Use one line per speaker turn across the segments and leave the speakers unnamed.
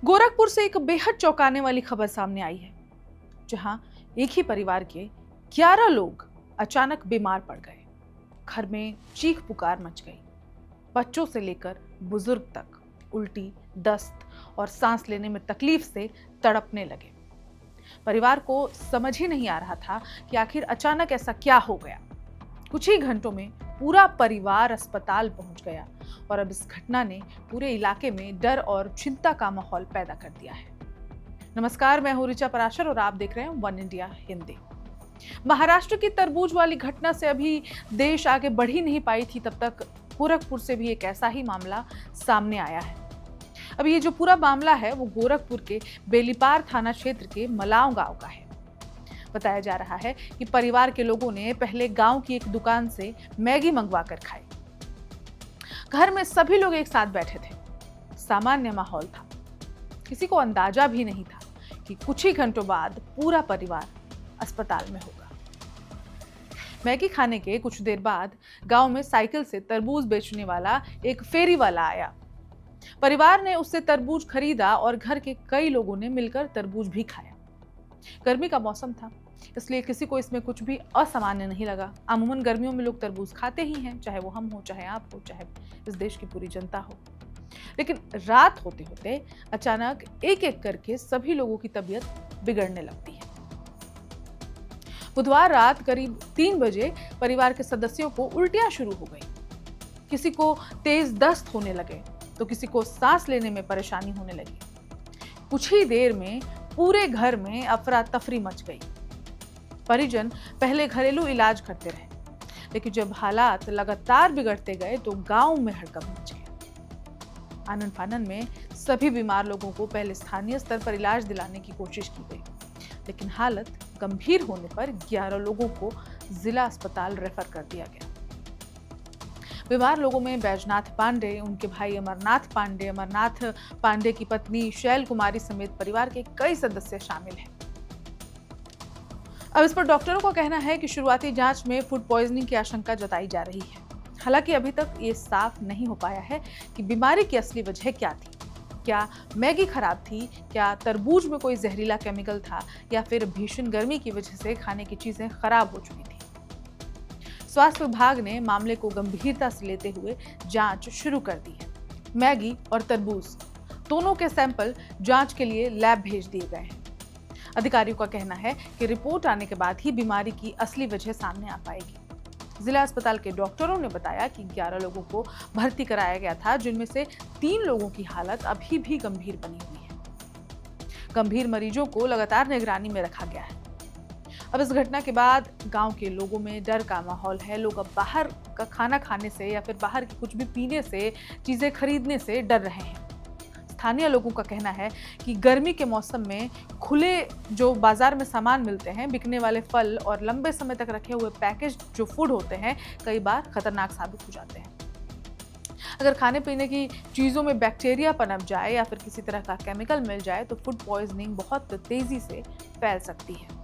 गोरखपुर से एक बेहद चौंकाने वाली खबर सामने आई है, जहां एक ही परिवार के 11 लोग अचानक बीमार पड़ गए। घर में चीख पुकार मच गई। बच्चों से लेकर बुजुर्ग तक उल्टी, दस्त और सांस लेने में तकलीफ से तड़पने लगे। परिवार को समझ ही नहीं आ रहा था कि आखिर अचानक ऐसा क्या हो गया। कुछ ही घंटों में पूरा परिवार अस्पताल पहुंच गया और अब इस घटना ने पूरे इलाके में डर और चिंता का माहौल पैदा कर दिया है। नमस्कार, मैं हूं ऋचा पराशर और आप देख रहे हैं वन इंडिया हिंदी। महाराष्ट्र की तरबूज वाली घटना से अभी देश आगे बढ़ ही नहीं पाई थी, तब तक गोरखपुर से भी एक ऐसा ही मामला सामने आया है। अब ये जो पूरा मामला है वो गोरखपुर के बेलीपार थाना क्षेत्र के मलाव गांव का है। बताया जा रहा है कि परिवार के लोगों ने पहले गांव की एक दुकान से मैगी मंगवा कर खाई। घर में सभी लोग एक साथ बैठे थे। सामान्य माहौल था। किसी को अंदाजा भी नहीं था कि कुछ ही घंटों बाद पूरा परिवार अस्पताल में होगा। मैगी खाने के कुछ देर बाद गांव में साइकिल से तरबूज बेचने वाला एक फेरी वाला आया। परिवार ने उससे तरबूज खरीदा और घर के कई लोगों ने मिलकर तरबूज भी खाया। गर्मी का मौसम था, इसलिए किसी को इसमें कुछ भी असामान्य नहीं लगा। अमूमन गर्मियों में लोग तरबूज खाते ही हैं, चाहे वो हम हो, चाहे आप हो, चाहे इस देश की पूरी जनता हो। लेकिन रात होते होते अचानक एक एक करके सभी लोगों की तबीयत बिगड़ने लगती है। बुधवार रात करीब 3 बजे परिवार के सदस्यों को उल्टियां शुरू हो गई। किसी को तेज दस्त होने लगे तो किसी को सांस लेने में परेशानी होने लगी। कुछ ही देर में पूरे घर में अफरा तफरी मच गई। परिजन पहले घरेलू इलाज करते रहे, लेकिन जब हालात लगातार बिगड़ते गए तो गांव में हड़कंप मच गया। आनन फानन में सभी बीमार लोगों को पहले स्थानीय स्तर पर इलाज दिलाने की कोशिश की गई, लेकिन हालत गंभीर होने पर 11 लोगों को जिला अस्पताल रेफर कर दिया गया। बीमार लोगों में बैजनाथ पांडे, उनके भाई अमरनाथ पांडे की पत्नी शैल कुमारी समेत परिवार के कई सदस्य शामिल हैं। अब इस पर डॉक्टरों का कहना है कि शुरुआती जांच में फूड पॉइजनिंग की आशंका जताई जा रही है। हालांकि अभी तक ये साफ नहीं हो पाया है कि बीमारी की असली वजह क्या थी। क्या मैगी खराब थी, क्या तरबूज में कोई जहरीला केमिकल था, या फिर भीषण गर्मी की वजह से खाने की चीजें खराब हो चुकी थी। स्वास्थ्य विभाग ने मामले को गंभीरता से लेते हुए जांच शुरू कर दी है। मैगी और तरबूज दोनों के सैंपल जांच के लिए लैब भेज दिए गए हैं। अधिकारियों का कहना है कि रिपोर्ट आने के बाद ही बीमारी की असली वजह सामने आ पाएगी। जिला अस्पताल के डॉक्टरों ने बताया कि 11 लोगों को भर्ती कराया गया था, जिनमें से 3 लोगों की हालत अभी भी गंभीर बनी हुई है। गंभीर मरीजों को लगातार निगरानी में रखा गया है। अब इस घटना के बाद गांव के लोगों में डर का माहौल है। लोग अब बाहर का खाना खाने से या फिर बाहर की कुछ भी पीने से, चीजें खरीदने से डर रहे हैं। स्थानीय लोगों का कहना है कि गर्मी के मौसम में खुले जो बाजार में सामान मिलते हैं, बिकने वाले फल और लंबे समय तक रखे हुए पैकेज जो फूड होते हैं, कई बार खतरनाक साबित हो जाते हैं। अगर खाने पीने की चीज़ों में बैक्टीरिया पनप जाए या फिर किसी तरह का केमिकल मिल जाए तो फूड पॉइजनिंग बहुत तेजी से फैल सकती है।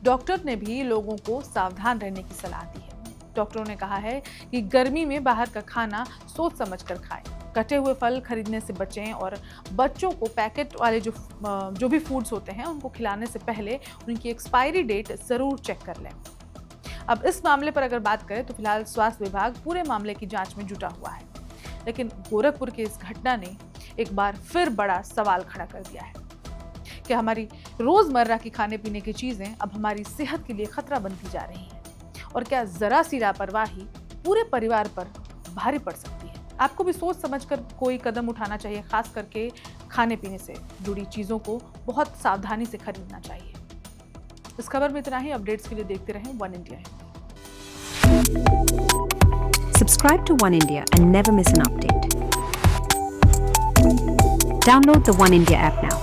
डॉक्टर ने भी लोगों को सावधान रहने की सलाह दी है। डॉक्टरों ने कहा है कि गर्मी में बाहर का खाना सोच समझकर खाएं, कटे हुए फल खरीदने से बचें और बच्चों को पैकेट वाले जो भी फूड्स होते हैं उनको खिलाने से पहले उनकी एक्सपायरी डेट जरूर चेक कर लें। अब इस मामले पर अगर बात करें तो फिलहाल स्वास्थ्य विभाग पूरे मामले की जांच में जुटा हुआ है, लेकिन गोरखपुर की इस घटना ने एक बार फिर बड़ा सवाल खड़ा कर दिया है कि हमारी रोजमर्रा की खाने पीने की चीजें अब हमारी सेहत के लिए खतरा बनती जा रही हैं, और क्या जरा सी लापरवाही पूरे परिवार पर भारी पड़ सकती है। आपको भी सोच समझकर कोई कदम उठाना चाहिए, खास करके खाने पीने से जुड़ी चीजों को बहुत सावधानी से खरीदना चाहिए। इस खबर में इतना ही। अपडेट्स के लिए देखते रहें one India.
Subscribe to One India and never miss an update. Download the One India app now.